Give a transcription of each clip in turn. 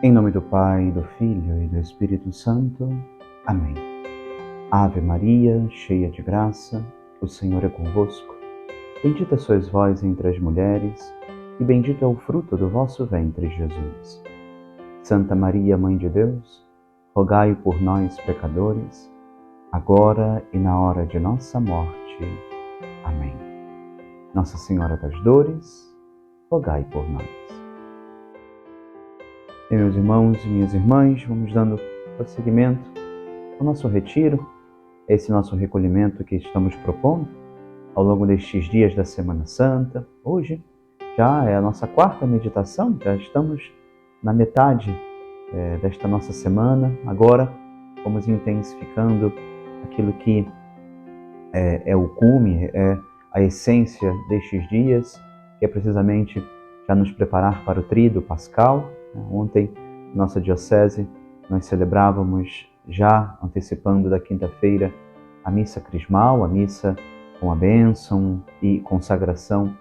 Em nome do Pai, do Filho e do Espírito Santo. Amém. Ave Maria, cheia de graça, o Senhor é convosco. Bendita sois vós entre as mulheres, e bendito é o fruto do vosso ventre, Jesus. Santa Maria, Mãe de Deus, rogai por nós, pecadores, agora e na hora de nossa morte. Amém. Nossa Senhora das Dores, rogai por nós. E meus irmãos e minhas irmãs, vamos dando prosseguimento ao nosso retiro, esse nosso recolhimento que estamos propondo ao longo destes dias da Semana Santa. Hoje já é a nossa quarta meditação, já estamos na metade desta nossa semana. Agora vamos intensificando aquilo que é o cume, é a essência destes dias, que é precisamente já nos preparar para o Tríduo Pascal. Ontem, na nossa diocese, nós celebrávamos, já antecipando da quinta-feira, a missa crismal, a missa com a bênção e consagração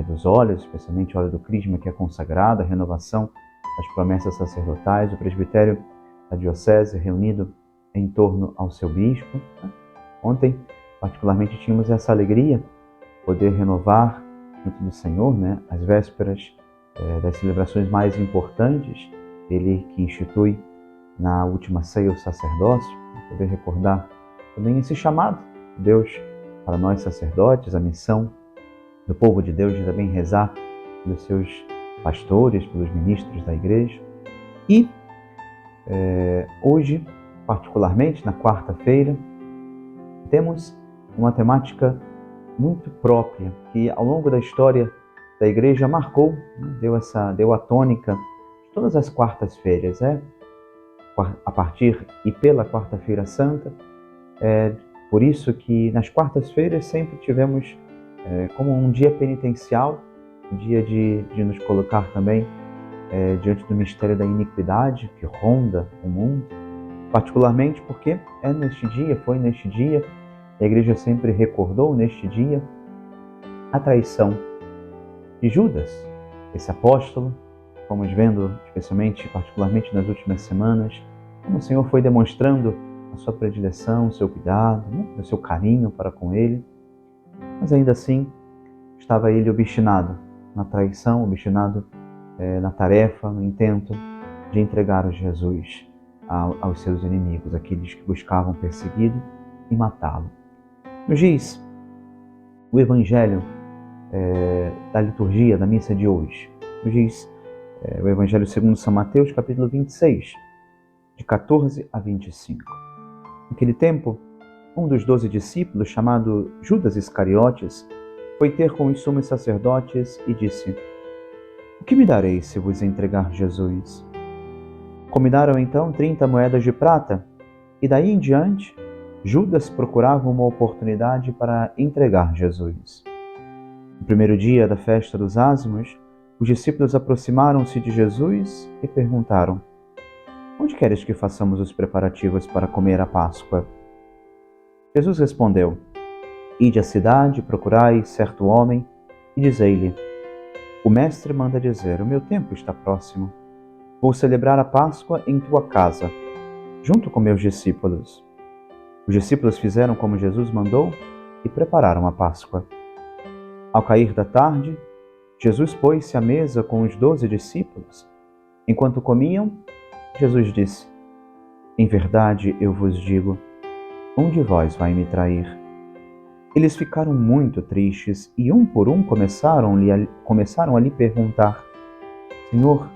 dos óleos, especialmente o óleo do crisma, que é consagrado, a renovação das promessas sacerdotais, o presbitério da diocese reunido em torno ao seu bispo. Ontem, particularmente, tínhamos essa alegria de poder renovar junto do Senhor, as vésperas das celebrações mais importantes, ele que institui na última ceia o sacerdócio, poder recordar também esse chamado de Deus para nós sacerdotes, a missão do povo de Deus de também rezar pelos seus pastores, pelos ministros da igreja. E hoje, particularmente na quarta-feira, temos uma temática muito própria que ao longo da história da igreja marcou, deu a tônica de todas as quartas-feiras, a partir e pela quarta-feira santa. Por isso que nas quartas-feiras sempre tivemos como um dia penitencial, um dia de nos colocar também diante do mistério da iniquidade que ronda o mundo, particularmente porque foi neste dia, a igreja sempre recordou neste dia a traição de Judas, esse apóstolo. Fomos vendo, particularmente nas últimas semanas, como o Senhor foi demonstrando a sua predileção, o seu cuidado, o seu carinho para com ele. Mas ainda assim, estava ele obstinado na traição, obstinado na tarefa, no intento de entregar o Jesus aos seus inimigos, aqueles que buscavam persegui-lo e matá-lo. Nos diz o Evangelho da liturgia da missa de hoje. Nos diz o Evangelho segundo São Mateus, capítulo 26, de 14 a 25. Naquele tempo, um dos 12 discípulos, chamado Judas Iscariotes, foi ter com os sumos sacerdotes e disse: "O que me dareis se vos entregar Jesus?" Combinaram então 30 moedas de prata, e daí em diante, Judas procurava uma oportunidade para entregar Jesus. No primeiro dia da festa dos ázimos, os discípulos aproximaram-se de Jesus e perguntaram: "Onde queres que façamos os preparativos para comer a Páscoa?" Jesus respondeu: "Ide à cidade, procurai certo homem e dizei-lhe: o mestre manda dizer, o meu tempo está próximo. Vou celebrar a Páscoa em tua casa, junto com meus discípulos." Os discípulos fizeram como Jesus mandou e prepararam a Páscoa. Ao cair da tarde, Jesus pôs-se à mesa com os 12 discípulos. Enquanto comiam, Jesus disse: "Em verdade eu vos digo, um de vós vai me trair." Eles ficaram muito tristes e um por um começaram a lhe perguntar: "Senhor,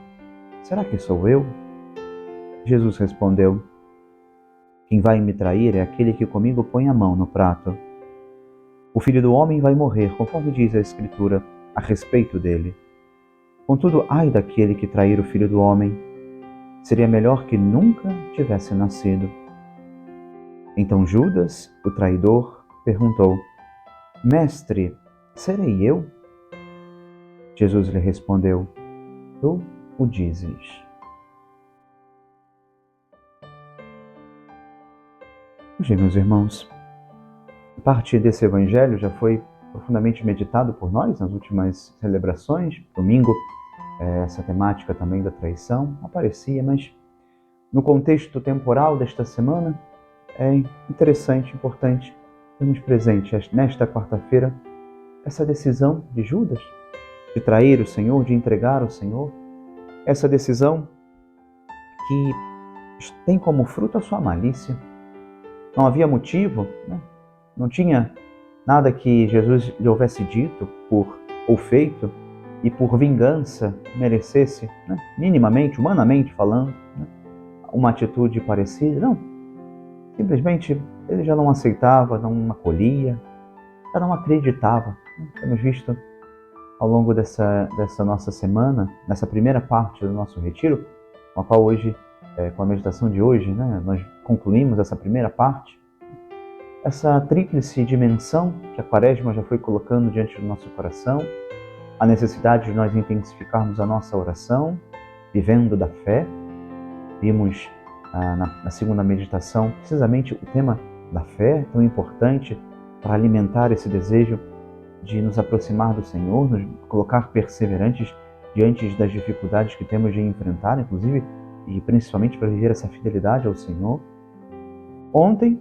será que sou eu?" Jesus respondeu: "Quem vai me trair é aquele que comigo põe a mão no prato. O Filho do Homem vai morrer, conforme diz a Escritura, a respeito dele. Contudo, ai daquele que trair o Filho do Homem. Seria melhor que nunca tivesse nascido." Então Judas, o traidor, perguntou: "Mestre, serei eu?" Jesus lhe respondeu: "Tu o dizes." Hoje, meus irmãos, parte desse evangelho já foi profundamente meditado por nós nas últimas celebrações. Domingo essa temática também da traição aparecia, mas no contexto temporal desta semana é interessante, importante termos presente nesta quarta-feira essa decisão de Judas de trair o Senhor, de entregar o Senhor, essa decisão que tem como fruto a sua malícia. Não havia motivo, né? Não tinha nada que Jesus lhe houvesse dito ou feito e por vingança merecesse, né, minimamente, humanamente falando, né, uma atitude parecida. Não, simplesmente ele já não aceitava, não acolhia, já não acreditava. Temos visto ao longo dessa nossa semana, nessa primeira parte do nosso retiro, com a qual hoje, com a meditação de hoje, né, nós concluímos essa primeira parte, essa tríplice dimensão que a Quaresma já foi colocando diante do nosso coração, a necessidade de nós intensificarmos a nossa oração, vivendo da fé. Vimos na segunda meditação precisamente o tema da fé, tão importante para alimentar esse desejo de nos aproximar do Senhor, nos colocar perseverantes diante das dificuldades que temos de enfrentar, inclusive e principalmente para viver essa fidelidade ao Senhor. Ontem,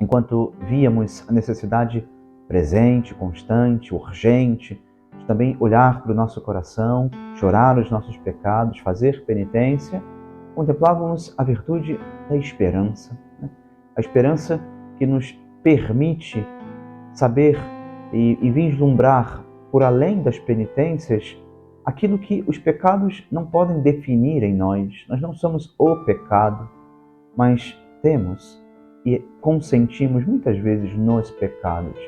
enquanto víamos a necessidade presente, constante, urgente, de também olhar para o nosso coração, chorar os nossos pecados, fazer penitência, contemplávamos a virtude da esperança, né? A esperança que nos permite saber e vislumbrar, por além das penitências, aquilo que os pecados não podem definir em nós. Nós não somos o pecado, mas temos e consentimos muitas vezes nos pecados.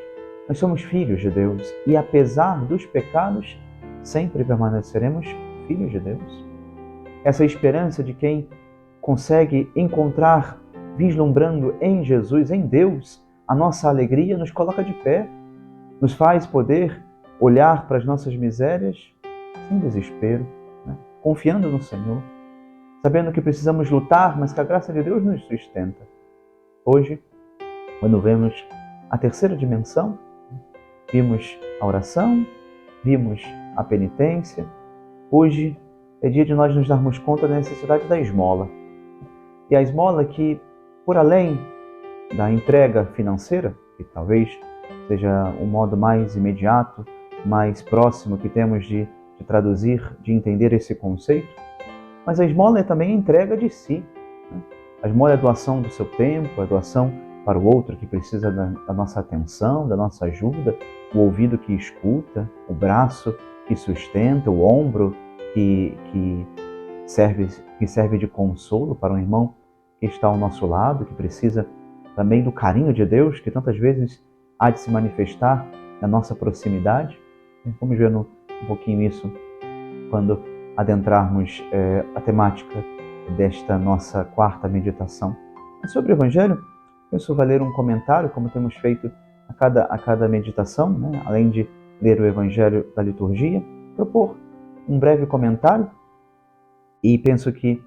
Nós somos filhos de Deus e, apesar dos pecados, sempre permaneceremos filhos de Deus. Essa esperança de quem consegue encontrar, vislumbrando em Jesus, em Deus, a nossa alegria, nos coloca de pé, nos faz poder olhar para as nossas misérias sem desespero, né? Confiando no Senhor, sabendo que precisamos lutar, mas que a graça de Deus nos sustenta. Hoje, quando vemos a terceira dimensão, vimos a oração, vimos a penitência. Hoje é dia de nós nos darmos conta da necessidade da esmola. E a esmola que, por além da entrega financeira, que talvez seja o modo mais imediato, mais próximo que temos de traduzir, de entender esse conceito, mas a esmola é também a entrega de si, né? A esmola é a doação do seu tempo, a doação para o outro que precisa da nossa atenção, da nossa ajuda, o ouvido que escuta, o braço que sustenta, o ombro que serve de consolo para um irmão que está ao nosso lado, que precisa também do carinho de Deus, que tantas vezes há de se manifestar na nossa proximidade. Vamos ver um pouquinho isso quando adentrarmos a temática desta nossa quarta meditação. Sobre o Evangelho, penso vai ler um comentário, como temos feito a cada meditação, né? Além de ler o Evangelho da liturgia, propor um breve comentário, e penso que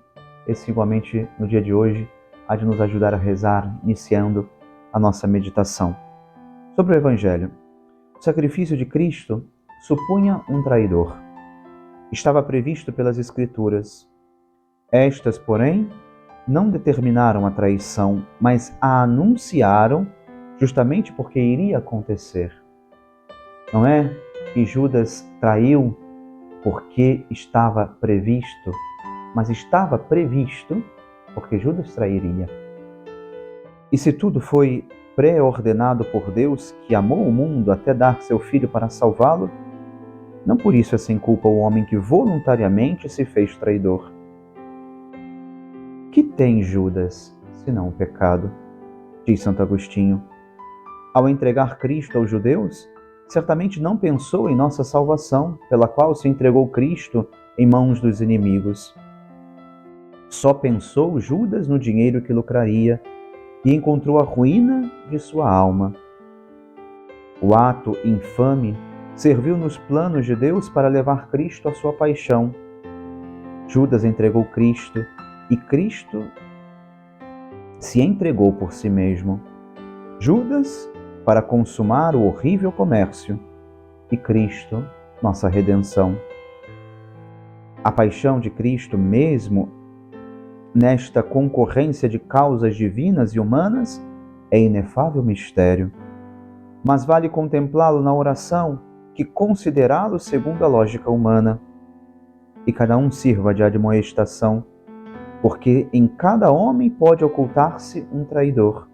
esse igualmente no dia de hoje há de nos ajudar a rezar, iniciando a nossa meditação. Sobre o Evangelho, o sacrifício de Cristo supunha um traidor. Estava previsto pelas Escrituras. Estas, porém, não determinaram a traição, mas a anunciaram justamente porque iria acontecer. Não é que Judas traiu porque estava previsto, mas estava previsto porque Judas trairia. E se tudo foi pré-ordenado por Deus, que amou o mundo até dar seu Filho para salvá-lo, não por isso é sem culpa o homem que voluntariamente se fez traidor. Que tem Judas, senão o pecado? Diz Santo Agostinho. Ao entregar Cristo aos judeus, certamente não pensou em nossa salvação, pela qual se entregou Cristo em mãos dos inimigos. Só pensou Judas no dinheiro que lucraria e encontrou a ruína de sua alma. O ato infame serviu nos planos de Deus para levar Cristo à sua paixão. Judas entregou Cristo e Cristo se entregou por si mesmo. Judas para consumar o horrível comércio e Cristo, nossa redenção. A paixão de Cristo, mesmo nesta concorrência de causas divinas e humanas, é inefável mistério. Mas vale contemplá-lo na oração que considerá-lo segundo a lógica humana. E cada um sirva de admoestação, porque em cada homem pode ocultar-se um traidor.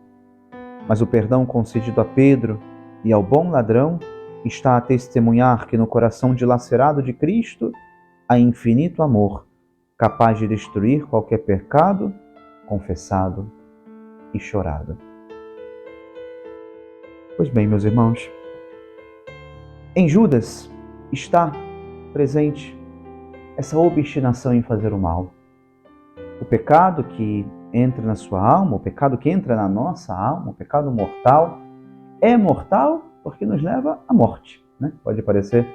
Mas o perdão concedido a Pedro e ao bom ladrão está a testemunhar que no coração dilacerado de Cristo há infinito amor, capaz de destruir qualquer pecado confessado e chorado. Pois bem, meus irmãos, em Judas está presente essa obstinação em fazer o mal. O pecado que entra na sua alma, o pecado que entra na nossa alma, o pecado mortal, é mortal porque nos leva à morte, né? Pode parecer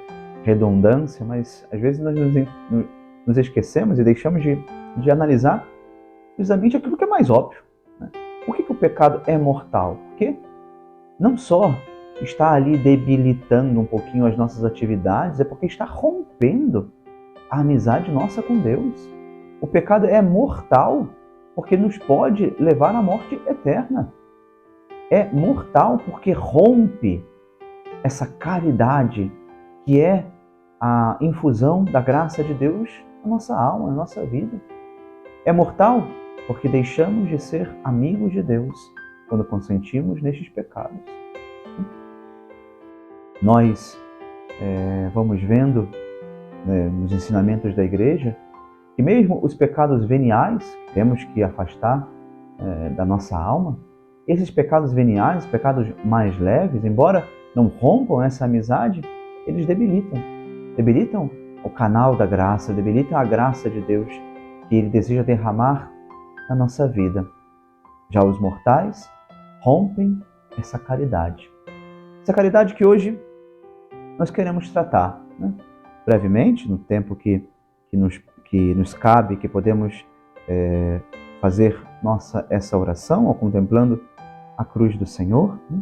redundância, mas às vezes nós nos esquecemos e deixamos de analisar precisamente aquilo que é mais óbvio, né? Por que o pecado é mortal? Porque não só está ali debilitando um pouquinho as nossas atividades, é porque está rompendo a amizade nossa com Deus. O pecado é mortal porque nos pode levar à morte eterna. É mortal porque rompe essa caridade que é a infusão da graça de Deus na nossa alma, na nossa vida. É mortal porque deixamos de ser amigos de Deus quando consentimos nestes pecados. Nós vamos vendo, né, nos ensinamentos da Igreja, que mesmo os pecados veniais, que temos que afastar da nossa alma, esses pecados veniais, pecados mais leves, embora não rompam essa amizade, eles debilitam o canal da graça, debilitam a graça de Deus que Ele deseja derramar na nossa vida. Já os mortais rompem essa caridade. Essa caridade que hoje nós queremos tratar, né? Brevemente, no tempo que nos cabe, que podemos fazer essa oração, contemplando a cruz do Senhor, né?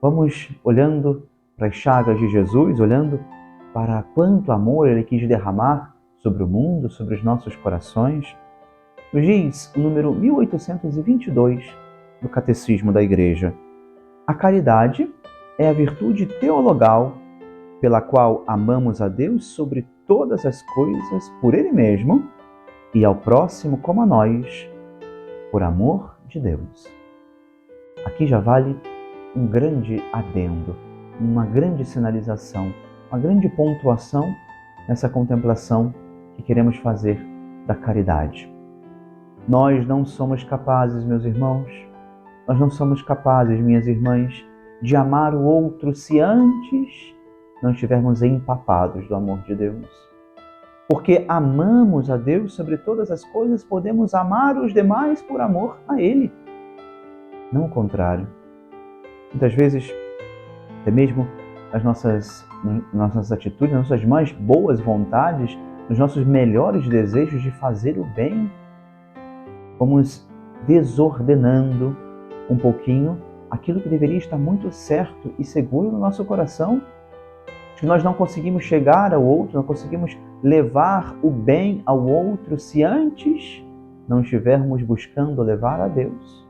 Vamos olhando para as chagas de Jesus, olhando para quanto amor Ele quis derramar sobre o mundo, sobre os nossos corações. Nos diz o número 1822 do Catecismo da Igreja: a caridade é a virtude teologal pela qual amamos a Deus sobre todas as coisas por Ele mesmo e ao próximo como a nós, por amor de Deus. Aqui já vale um grande adendo, uma grande sinalização, uma grande pontuação nessa contemplação que queremos fazer da caridade. Nós não somos capazes, meus irmãos, nós não somos capazes, minhas irmãs, de amar o outro se antes não estivermos empapados do amor de Deus. Porque amamos a Deus sobre todas as coisas, podemos amar os demais por amor a Ele. Não o contrário. Muitas vezes, até mesmo as nossas atitudes, nas nossas mais boas vontades, nos nossos melhores desejos de fazer o bem, vamos desordenando um pouquinho aquilo que deveria estar muito certo e seguro no nosso coração. Que nós não conseguimos chegar ao outro, não conseguimos levar o bem ao outro se antes não estivermos buscando levar a Deus.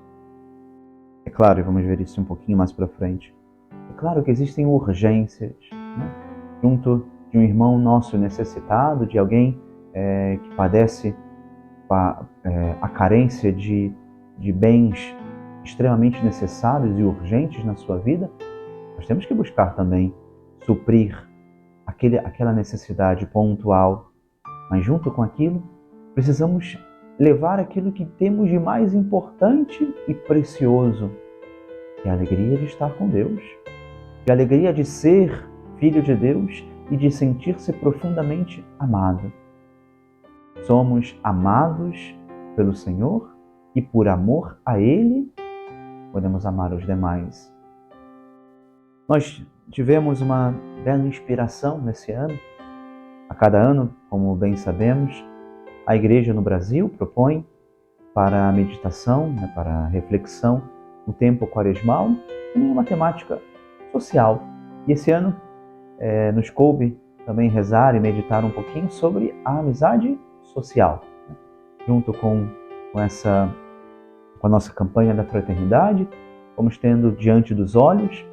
É claro, e vamos ver isso um pouquinho mais para frente, é claro que existem urgências, né? Junto de um irmão nosso necessitado, de alguém que padece a carência de bens extremamente necessários e urgentes na sua vida, nós temos que buscar também suprir aquela necessidade pontual, mas junto com aquilo, precisamos levar aquilo que temos de mais importante e precioso, que é a alegria de estar com Deus, que é a alegria de ser filho de Deus e de sentir-se profundamente amado. Somos amados pelo Senhor e por amor a Ele, podemos amar os demais. Nós tivemos uma bela inspiração nesse ano. A cada ano, como bem sabemos, a Igreja no Brasil propõe para a meditação, para a reflexão, o tempo quaresmal em uma temática social. E esse ano nos coube também rezar e meditar um pouquinho sobre a amizade social, né? Junto com a nossa campanha da fraternidade, vamos tendo diante dos olhos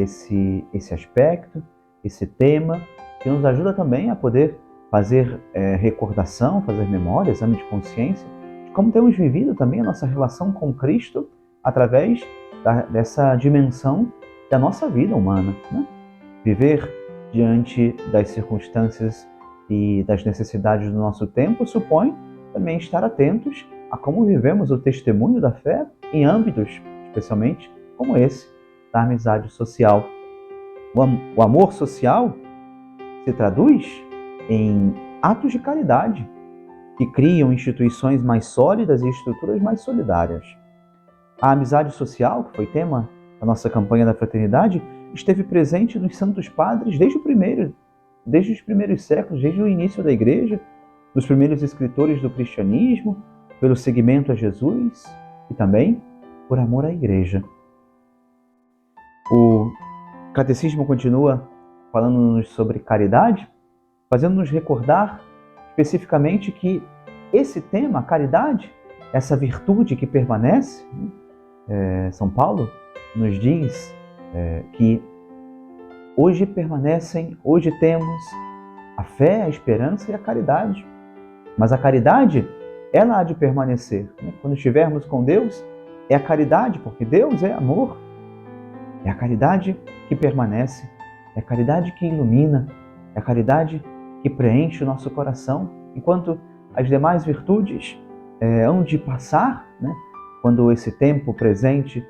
esse aspecto, esse tema, que nos ajuda também a poder fazer recordação, fazer memória, exame de consciência, de como temos vivido também a nossa relação com Cristo através dessa dimensão da nossa vida humana, né? Viver diante das circunstâncias e das necessidades do nosso tempo supõe também estar atentos a como vivemos o testemunho da fé em âmbitos, especialmente como esse, da amizade social. O amor social se traduz em atos de caridade que criam instituições mais sólidas e estruturas mais solidárias. A amizade social, que foi tema da nossa campanha da fraternidade, esteve presente nos Santos Padres desde os primeiros séculos, desde o início da Igreja, dos primeiros escritores do cristianismo, pelo seguimento a Jesus e também por amor à Igreja. O Catecismo continua falando-nos sobre caridade, fazendo-nos recordar especificamente que esse tema, a caridade, essa virtude que permanece, São Paulo nos diz que hoje temos a fé, a esperança e a caridade. Mas a caridade, ela há de permanecer, né? Quando estivermos com Deus, é a caridade, porque Deus é amor. É a caridade que permanece, é a caridade que ilumina, é a caridade que preenche o nosso coração, enquanto as demais virtudes hão de passar, né? Quando esse tempo presente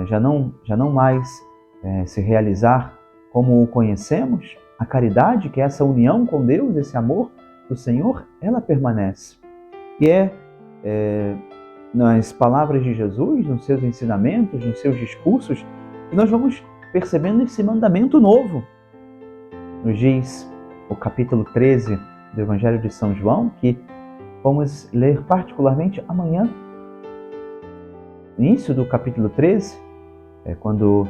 já não mais se realizar como o conhecemos, a caridade, que é essa união com Deus, esse amor do Senhor, ela permanece. E nas palavras de Jesus, nos seus ensinamentos, nos seus discursos, que nós vamos percebendo esse mandamento novo. Nos diz o capítulo 13 do Evangelho de São João, que vamos ler particularmente amanhã. No início do capítulo 13, quando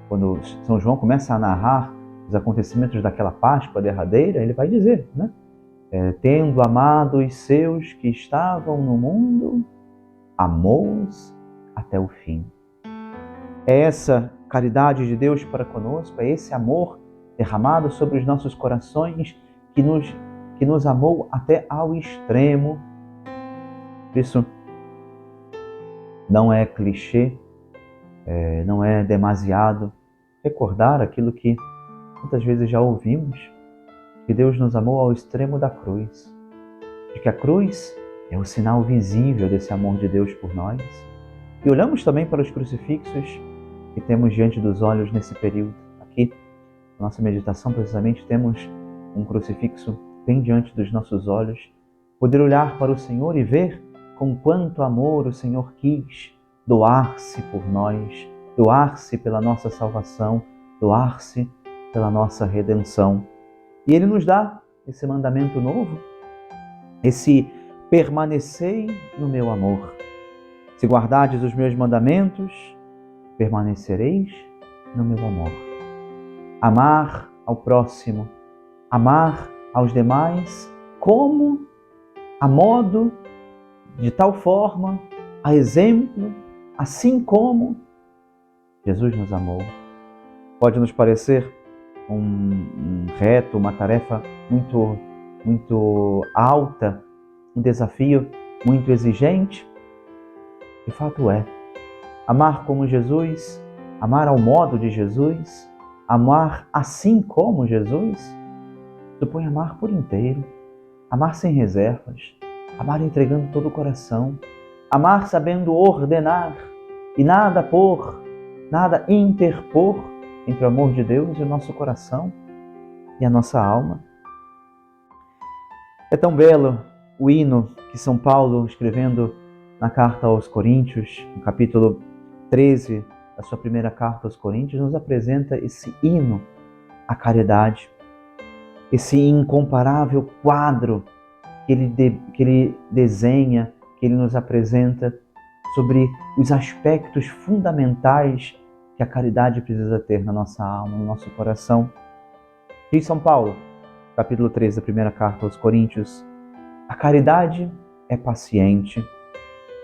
quando São João começa a narrar os acontecimentos daquela Páscoa derradeira, ele vai dizer, né? Tendo amado os seus que estavam no mundo, amou-os até o fim. É essa caridade de Deus para conosco, é esse amor derramado sobre os nossos corações que nos amou até ao extremo. Por isso, não é clichê, não é demasiado recordar aquilo que muitas vezes já ouvimos, que Deus nos amou ao extremo da cruz, de que a cruz é o sinal visível desse amor de Deus por nós. E olhamos também para os crucifixos que temos diante dos olhos nesse período. Aqui, na nossa meditação, precisamente, temos um crucifixo bem diante dos nossos olhos. Poder olhar para o Senhor e ver com quanto amor o Senhor quis doar-se por nós, doar-se pela nossa salvação, doar-se pela nossa redenção. E Ele nos dá esse mandamento novo, esse permanecei no meu amor. Se guardardes os meus mandamentos, permanecereis no meu amor. Amar ao próximo, amar aos demais, como, a modo, de tal forma, a exemplo, assim como Jesus nos amou. Pode nos parecer um reto, uma tarefa muito alta, um desafio muito exigente. De fato é. Amar como Jesus, amar ao modo de Jesus, amar assim como Jesus, supõe amar por inteiro, amar sem reservas, amar entregando todo o coração, amar sabendo ordenar e nada interpor entre o amor de Deus e o nosso coração e a nossa alma. É tão belo o hino que São Paulo, escrevendo na carta aos Coríntios, no capítulo 13 da sua primeira carta aos Coríntios, nos apresenta esse hino à caridade, esse incomparável quadro que ele desenha, que ele nos apresenta sobre os aspectos fundamentais que a caridade precisa ter na nossa alma, no nosso coração. Diz São Paulo, capítulo 3 da primeira carta aos Coríntios: a caridade é paciente,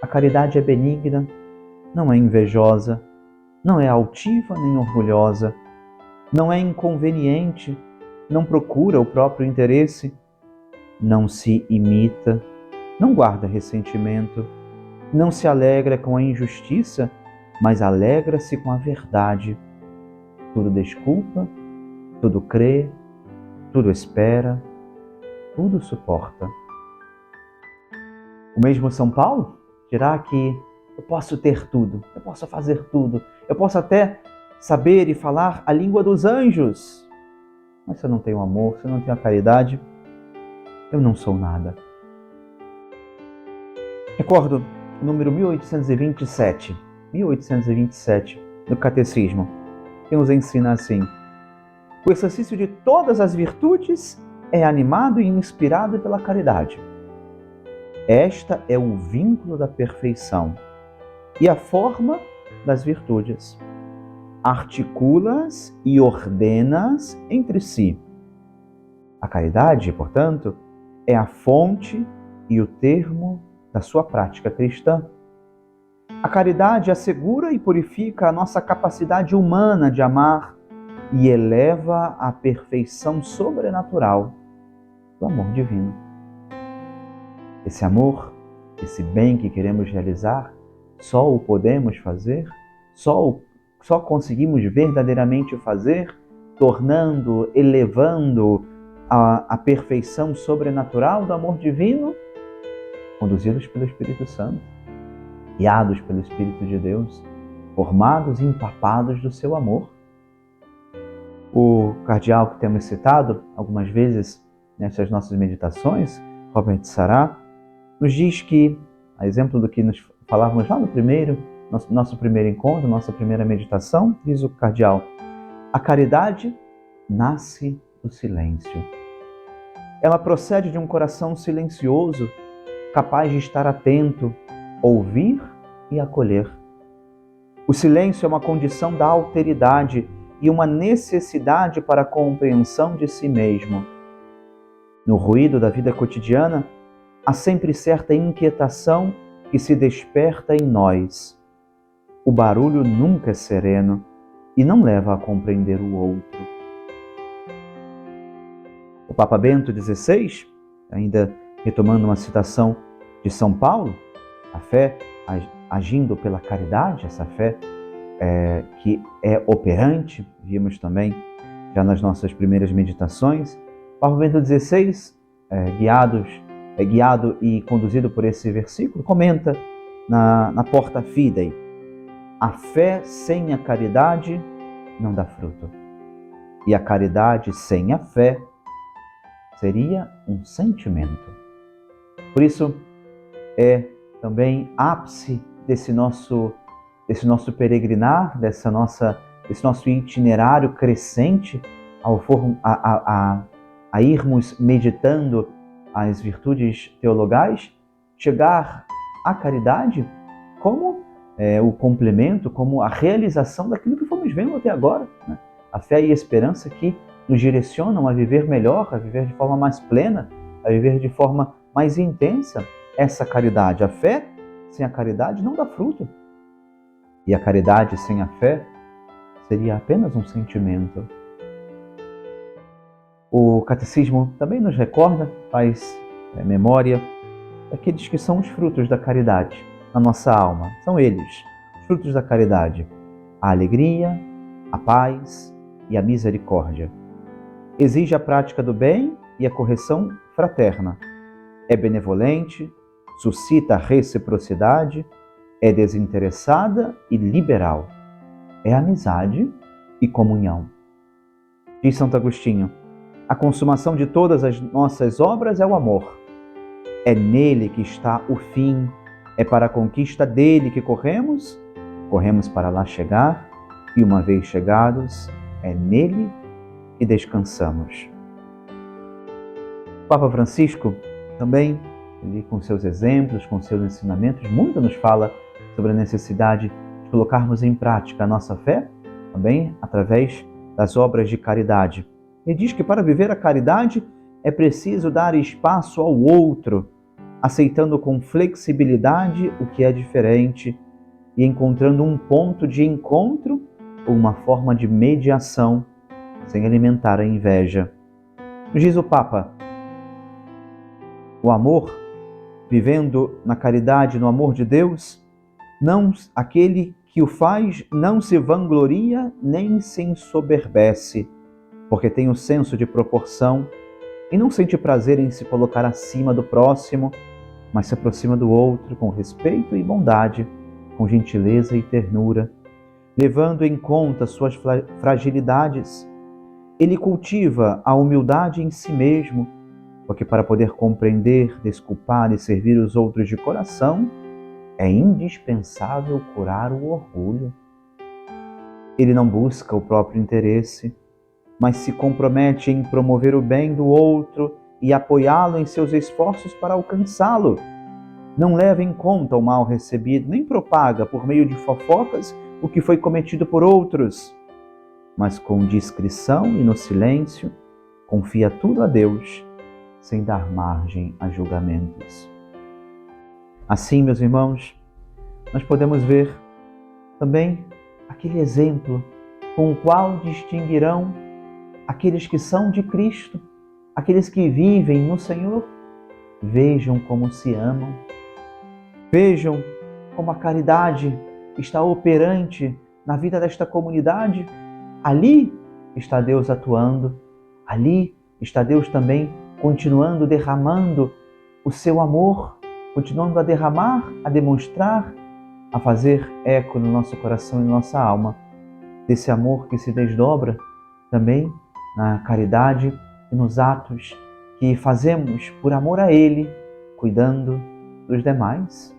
a caridade é benigna, não é invejosa, não é altiva nem orgulhosa, não é inconveniente, não procura o próprio interesse, não se imita, não guarda ressentimento, não se alegra com a injustiça, mas alegra-se com a verdade. Tudo desculpa, tudo crê, tudo espera, tudo suporta. O mesmo São Paulo dirá que eu posso ter tudo, eu posso fazer tudo, eu posso até saber e falar a língua dos anjos, mas se eu não tenho amor, se eu não tenho a caridade, eu não sou nada. Recordo o número 1827 do Catecismo, que nos ensina assim: o exercício de todas as virtudes é animado e inspirado pela caridade. Esta é o vínculo da perfeição e a forma das virtudes. Articula-as e ordena-as entre si. A caridade, portanto, é a fonte e o termo da sua prática cristã. A caridade assegura e purifica a nossa capacidade humana de amar e eleva à perfeição sobrenatural do amor divino. Esse amor, esse bem que queremos realizar, só o podemos fazer, só conseguimos verdadeiramente fazer, tornando, elevando a perfeição sobrenatural do amor divino, conduzidos pelo Espírito Santo, guiados pelo Espírito de Deus, formados e empapados do seu amor. O cardeal que temos citado algumas vezes nessas nossas meditações, Robert Sará, nos diz que, a exemplo do que nos falávamos lá no nosso primeiro encontro, nossa primeira meditação, diz o cardeal: a caridade nasce do silêncio. Ela procede de um coração silencioso, capaz de estar atento, ouvir e acolher. O silêncio é uma condição da alteridade e uma necessidade para a compreensão de si mesmo. No ruído da vida cotidiana, há sempre certa inquietação que se desperta em nós. O barulho nunca é sereno e não leva a compreender o outro. O Papa Bento XVI, ainda retomando uma citação de São Paulo, a fé agindo pela caridade, essa fé que é operante, vimos também já nas nossas primeiras meditações. Papa Bento XVI, guiado e conduzido por esse versículo, comenta na Porta Fidei: a fé sem a caridade não dá fruto, e a caridade sem a fé seria um sentimento. Por isso, é também ápice desse nosso peregrinar, desse nosso itinerário crescente a irmos meditando as virtudes teologais, chegar à caridade como o complemento, como a realização daquilo que fomos vendo até agora, né? A fé e a esperança que nos direcionam a viver melhor, a viver de forma mais plena, a viver de forma mais intensa essa caridade. A fé sem a caridade não dá fruto. E a caridade sem a fé seria apenas um sentimento. O Catecismo também nos recorda, faz memória daqueles que são os frutos da caridade na nossa alma. São eles, os frutos da caridade: a alegria, a paz e a misericórdia. Exige a prática do bem e a correção fraterna. É benevolente, suscita a reciprocidade, é desinteressada e liberal. É amizade e comunhão. Diz Santo Agostinho: a consumação de todas as nossas obras é o amor. É nele que está o fim, é para a conquista dele que corremos para lá chegar, e uma vez chegados, é nele que descansamos. O Papa Francisco também, ele, com seus exemplos, com seus ensinamentos, muito nos fala sobre a necessidade de colocarmos em prática a nossa fé também através das obras de caridade. Ele diz que para viver a caridade é preciso dar espaço ao outro, aceitando com flexibilidade o que é diferente e encontrando um ponto de encontro ou uma forma de mediação, sem alimentar a inveja. Diz o Papa, o amor, vivendo na caridade, no amor de Deus, não, aquele que o faz não se vangloria nem se ensoberbece, porque tem o senso de proporção e não sente prazer em se colocar acima do próximo, mas se aproxima do outro com respeito e bondade, com gentileza e ternura, levando em conta suas fragilidades. Ele cultiva a humildade em si mesmo, porque para poder compreender, desculpar e servir os outros de coração, é indispensável curar o orgulho. Ele não busca o próprio interesse, mas se compromete em promover o bem do outro e apoiá-lo em seus esforços para alcançá-lo. Não leva em conta o mal recebido, nem propaga por meio de fofocas o que foi cometido por outros, mas com discrição e no silêncio, confia tudo a Deus, sem dar margem a julgamentos. Assim, meus irmãos, nós podemos ver também aquele exemplo com o qual distinguirão aqueles que são de Cristo, aqueles que vivem no Senhor. Vejam como se amam. Vejam como a caridade está operante na vida desta comunidade. Ali está Deus atuando, ali está Deus também continuando derramando o seu amor, continuando a derramar, a demonstrar, a fazer eco no nosso coração e na nossa alma, desse amor que se desdobra também na caridade e nos atos que fazemos por amor a Ele, cuidando dos demais.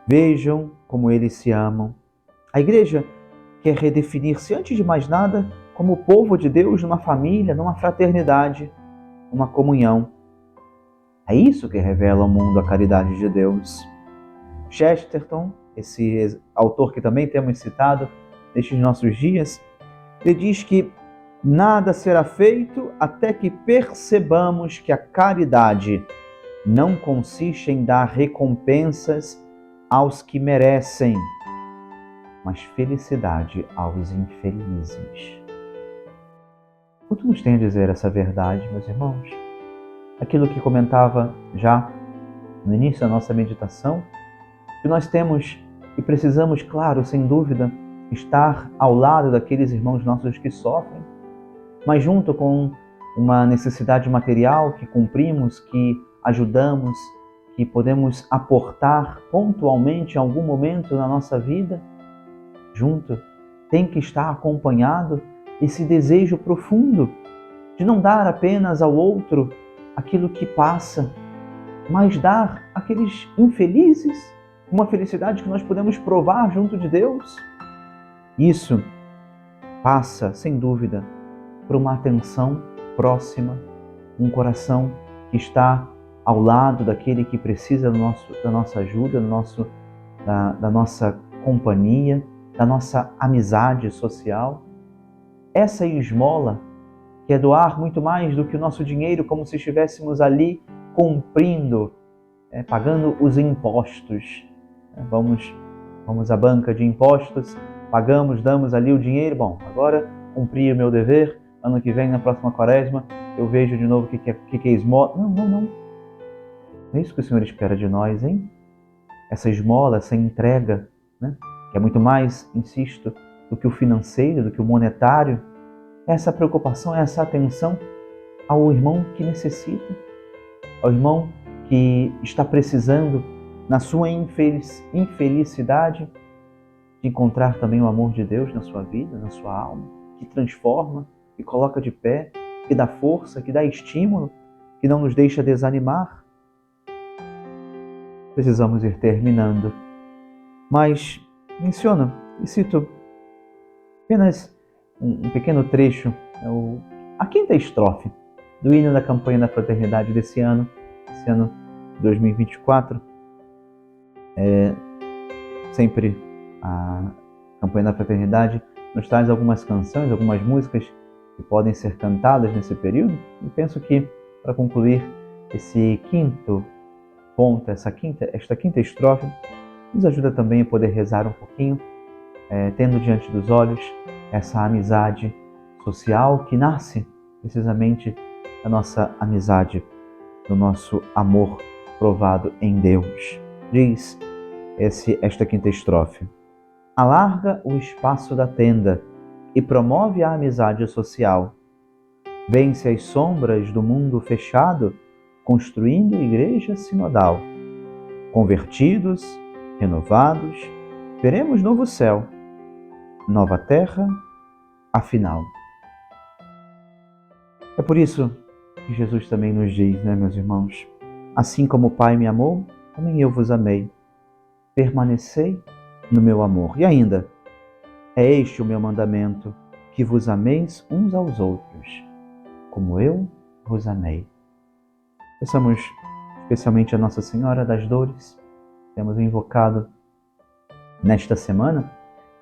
Vejam como eles se amam. A Igreja quer redefinir-se, antes de mais nada, como o povo de Deus numa família, numa fraternidade, uma comunhão. É isso que revela ao mundo a caridade de Deus. Chesterton, esse autor que também temos citado nestes nossos dias, ele diz que nada será feito até que percebamos que a caridade não consiste em dar recompensas aos que merecem, mas felicidade aos infelizes. Quanto nos tem a dizer essa verdade, meus irmãos? Aquilo que comentava já no início da nossa meditação, que nós temos e precisamos, claro, sem dúvida, estar ao lado daqueles irmãos nossos que sofrem, mas junto com uma necessidade material que cumprimos, que ajudamos, que podemos aportar pontualmente em algum momento na nossa vida, junto, tem que estar acompanhado esse desejo profundo de não dar apenas ao outro aquilo que passa, mas dar àqueles infelizes uma felicidade que nós podemos provar junto de Deus. Isso passa, sem dúvida, por uma atenção próxima, um coração que está ao lado daquele que precisa da nossa ajuda, da nossa companhia, da nossa amizade social. Essa esmola, que é doar muito mais do que o nosso dinheiro, como se estivéssemos ali cumprindo, pagando os impostos. Vamos à banca de impostos, pagamos, damos ali o dinheiro. Bom, agora cumpri o meu dever, ano que vem, na próxima quaresma, eu vejo de novo o que é esmola. Não. Não é isso que o Senhor espera de nós, hein? Essa esmola, essa entrega, que é muito mais, insisto, do que o financeiro, do que o monetário. Essa preocupação, essa atenção ao irmão que necessita, ao irmão que está precisando, na sua infelicidade, de encontrar também o amor de Deus na sua vida, na sua alma, que transforma, que coloca de pé, que dá força, que dá estímulo, que não nos deixa desanimar. Precisamos ir terminando. Mas menciono e cito apenas um pequeno trecho, a quinta estrofe do hino da campanha da fraternidade desse ano, esse ano 2024. Sempre a campanha da fraternidade nos traz algumas canções, algumas músicas que podem ser cantadas nesse período. E penso que, para concluir esse quinto ponto, esta quinta estrofe, nos ajuda também a poder rezar um pouquinho, tendo diante dos olhos essa amizade social que nasce precisamente da nossa amizade, do nosso amor provado em Deus. Diz esta quinta estrofe: alarga o espaço da tenda e promove a amizade social. Vence as sombras do mundo fechado, construindo igreja sinodal. Convertidos, renovados, veremos novo céu, nova terra, afinal. É por isso que Jesus também nos diz, meus irmãos? Assim como o Pai me amou, também eu vos amei. Permanecei no meu amor. E ainda, é este o meu mandamento, que vos ameis uns aos outros, como eu vos amei. Peçamos especialmente a Nossa Senhora das Dores. Temos invocado nesta semana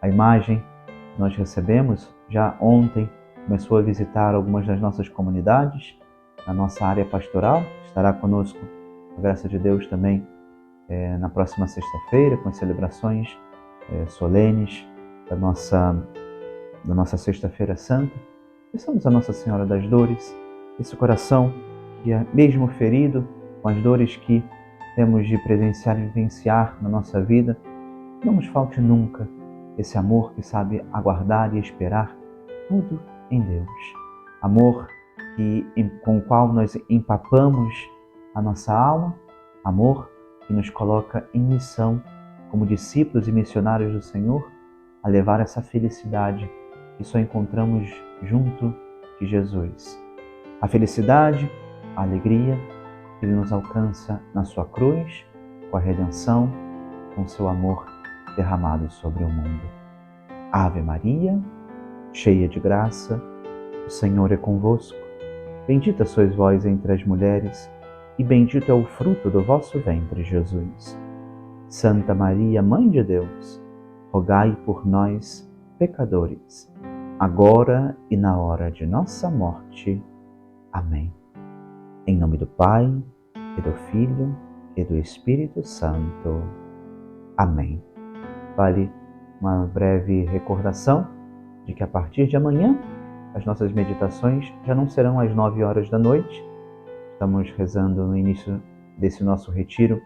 a imagem que nós recebemos. Já ontem começou a visitar algumas das nossas comunidades, na nossa área pastoral. Estará conosco, com a graça de Deus, também na próxima sexta-feira, com as celebrações solenes da nossa Sexta-feira Santa. Peçamos a Nossa Senhora das Dores, esse coração que é mesmo ferido com as dores que temos de presenciar e vivenciar na nossa vida, não nos falte nunca esse amor que sabe aguardar e esperar tudo em Deus. Amor com o qual nós empapamos a nossa alma, amor que nos coloca em missão como discípulos e missionários do Senhor, a levar essa felicidade que só encontramos junto de Jesus. A felicidade, a alegria que Ele nos alcança na sua cruz, com a redenção, com seu amor derramado sobre o mundo. Ave Maria, cheia de graça, o Senhor é convosco. Bendita sois vós entre as mulheres, e bendito é o fruto do vosso ventre, Jesus. Santa Maria, Mãe de Deus, rogai por nós, pecadores, agora e na hora de nossa morte. Amém. Em nome do Pai, e do Filho, e do Espírito Santo. Amém. Vale uma breve recordação de que a partir de amanhã as nossas meditações já não serão às 9 horas da noite. Estamos rezando no início desse nosso retiro,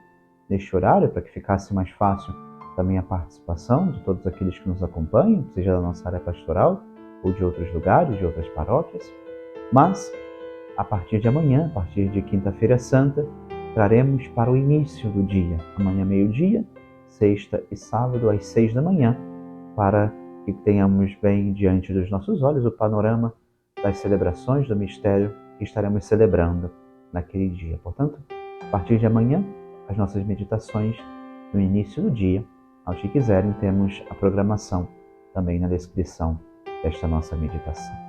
neste horário, para que ficasse mais fácil também a participação de todos aqueles que nos acompanham, seja da nossa área pastoral ou de outros lugares, de outras paróquias. Mas, a partir de amanhã, a partir de Quinta-feira Santa, traremos para o início do dia, amanhã meio-dia, sexta e sábado às 6 da manhã, para que tenhamos bem diante dos nossos olhos o panorama das celebrações do mistério que estaremos celebrando naquele dia. Portanto, a partir de amanhã, as nossas meditações no início do dia. Aos que quiserem, temos a programação também na descrição desta nossa meditação.